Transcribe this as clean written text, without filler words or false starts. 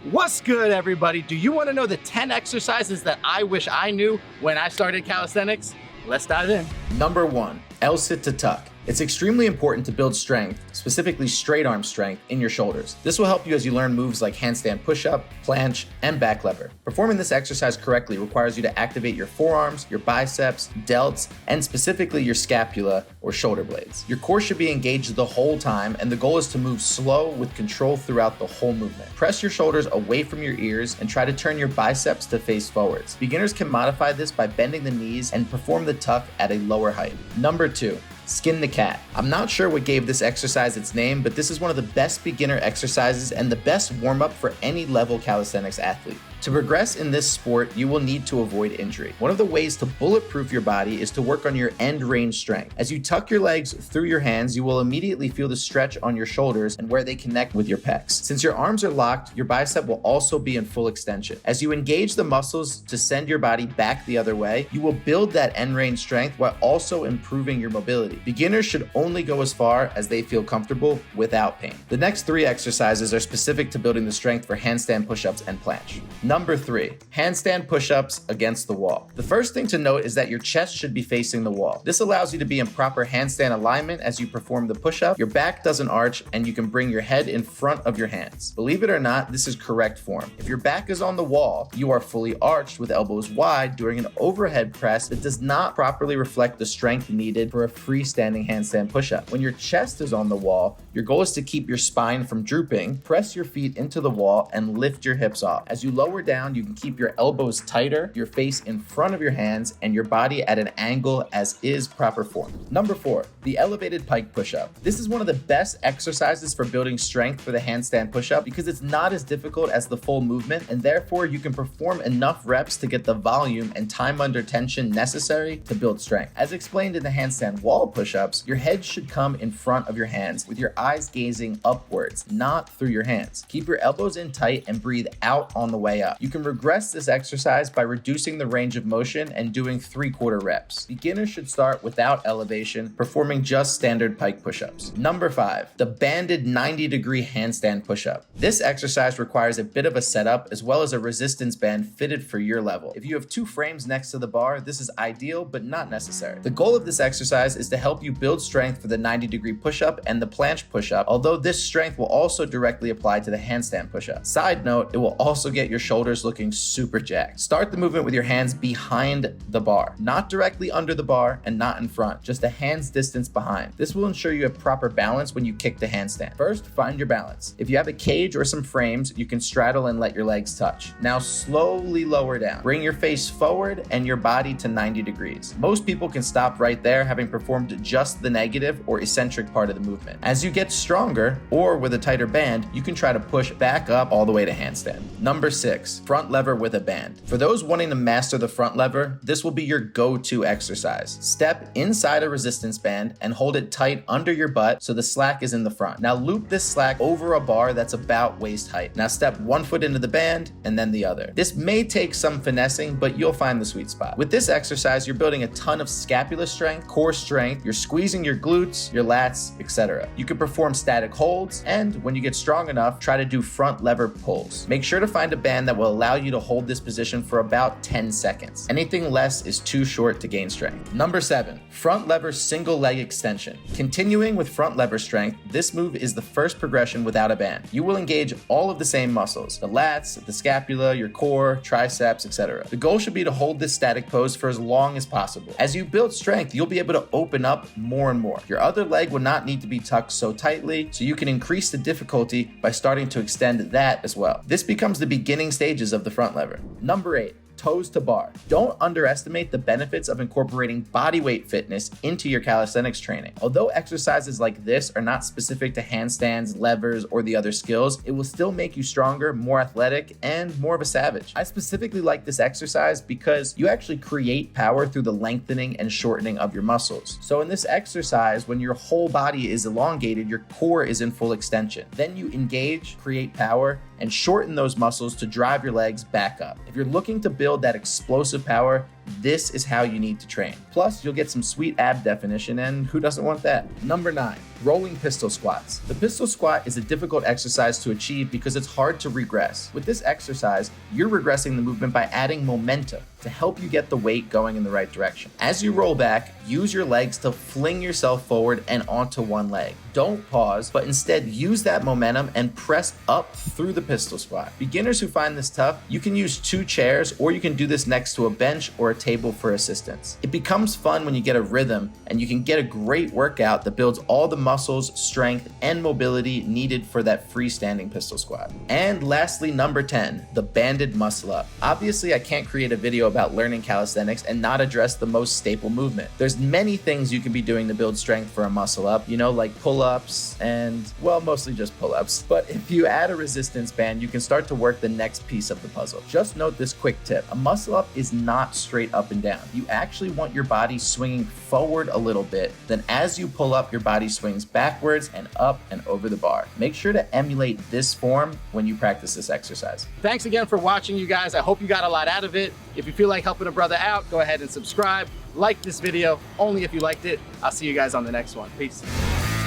What's good, everybody? Do you want to know the 10 exercises that I wish I knew when I started calisthenics? Let's dive in. Number 1, L-sit to tuck. It's extremely important to build strength, specifically straight arm strength, in your shoulders. This will help you as you learn moves like handstand push-up, planche, and back lever. Performing this exercise correctly requires you to activate your forearms, your biceps, delts, and specifically your scapula or shoulder blades. Your core should be engaged the whole time, and the goal is to move slow with control throughout the whole movement. Press your shoulders away from your ears and try to turn your biceps to face forwards. Beginners can modify this by bending the knees and perform the tuck at a lower height. Number 2, skin the cat. I'm not sure what gave this exercise its name, but this is one of the best beginner exercises and the best warm-up for any level calisthenics athlete. To progress in this sport, you will need to avoid injury. One of the ways to bulletproof your body is to work on your end range strength. As you tuck your legs through your hands, you will immediately feel the stretch on your shoulders and where they connect with your pecs. Since your arms are locked, your bicep will also be in full extension. As you engage the muscles to send your body back the other way, you will build that end range strength while also improving your mobility. Beginners should only go as far as they feel comfortable without pain. The next 3 exercises are specific to building the strength for handstand push-ups and planche. Number 3, handstand push-ups against the wall. The first thing to note is that your chest should be facing the wall. This allows you to be in proper handstand alignment as you perform the push-up. Your back doesn't arch and you can bring your head in front of your hands. Believe it or not, this is correct form. If your back is on the wall, you are fully arched with elbows wide during an overhead press that does not properly reflect the strength needed for a freestanding handstand push-up. When your chest is on the wall, your goal is to keep your spine from drooping. Press your feet into the wall and lift your hips off. As you lower down, you can keep your elbows tighter, your face in front of your hands, and your body at an angle as is proper form. Number 4, the elevated pike push-up. This is one of the best exercises for building strength for the handstand push-up because it's not as difficult as the full movement, and therefore you can perform enough reps to get the volume and time under tension necessary to build strength. As explained in the handstand wall push-ups, your head should come in front of your hands with your eyes gazing upwards, not through your hands. Keep your elbows in tight and breathe out on the way up. You can regress this exercise by reducing the range of motion and doing 3/4 reps. Beginners should start without elevation, performing just standard pike push-ups. Number 5, the banded 90-degree handstand push-up. This exercise requires a bit of a setup as well as a resistance band fitted for your level. If you have 2 frames next to the bar, this is ideal but not necessary. The goal of this exercise is to help you build strength for the 90-degree push-up and the planche push-up, although this strength will also directly apply to the handstand push-up. Side note, it will also get your shoulders looking super jacked. Start the movement with your hands behind the bar, not directly under the bar and not in front, just a hand's distance behind. This will ensure you have proper balance when you kick the handstand. First, find your balance. If you have a cage or some frames, you can straddle and let your legs touch. Now slowly lower down. Bring your face forward and your body to 90 degrees. Most people can stop right there, having performed just the negative or eccentric part of the movement. As you get stronger, or with a tighter band, you can try to push back up all the way to handstand. Number 6, front lever with a band. For those wanting to master the front lever, this will be your go-to exercise. Step inside a resistance band and hold it tight under your butt so the slack is in the front. Now loop this slack over a bar that's about waist height. Now step 1 foot into the band and then the other. This may take some finessing, but you'll find the sweet spot. With this exercise, you're building a ton of scapular strength, core strength, you're squeezing your glutes, your lats, etc. You can perform static holds, and when you get strong enough, try to do front lever pulls. Make sure to find a band that will allow you to hold this position for about 10 seconds. Anything less is too short to gain strength. Number 7, front lever single leg extension. Continuing with front lever strength, this move is the first progression without a band. You will engage all of the same muscles, the lats, the scapula, your core, triceps, etc. The goal should be to hold this static pose for as long as possible. As you build strength, you'll be able to open up more and more. Your other leg will not need to be tucked so tightly, so you can increase the difficulty by starting to extend that as well. This becomes the beginning stages of the front lever. Number 8, toes to bar. Don't underestimate the benefits of incorporating bodyweight fitness into your calisthenics training. Although exercises like this are not specific to handstands, levers, or the other skills, it will still make you stronger, more athletic, and more of a savage. I specifically like this exercise because you actually create power through the lengthening and shortening of your muscles. So in this exercise, when your whole body is elongated, your core is in full extension. Then you engage, create power, and shorten those muscles to drive your legs back up. If you're looking to build that explosive power, this is how you need to train. Plus, you'll get some sweet ab definition, and who doesn't want that? Number 9, rolling pistol squats. The pistol squat is a difficult exercise to achieve because it's hard to regress. With this exercise, you're regressing the movement by adding momentum to help you get the weight going in the right direction. As you roll back, use your legs to fling yourself forward and onto one leg. Don't pause, but instead use that momentum and press up through the pistol squat. Beginners who find this tough, you can use 2 chairs, or you can do this next to a bench or a table for assistance. It becomes fun when you get a rhythm, and you can get a great workout that builds all the muscles, strength, and mobility needed for that freestanding pistol squat. And lastly, number 10, the banded muscle up. Obviously, I can't create a video about learning calisthenics and not address the most staple movement. There's many things you can be doing to build strength for a muscle up, like pull-ups and, well, mostly just pull-ups. But if you add a resistance band, you can start to work the next piece of the puzzle. Just note this quick tip. A muscle up is not straight up and down. You actually want your body swinging forward a little bit. Then as you pull up, your body swings backwards and up and over the bar. Make sure to emulate this form when you practice this exercise. Thanks again for watching, you guys. I hope you got a lot out of it. If you feel like helping a brother out, go ahead and subscribe. Like this video, only if you liked it. I'll see you guys on the next one. Peace.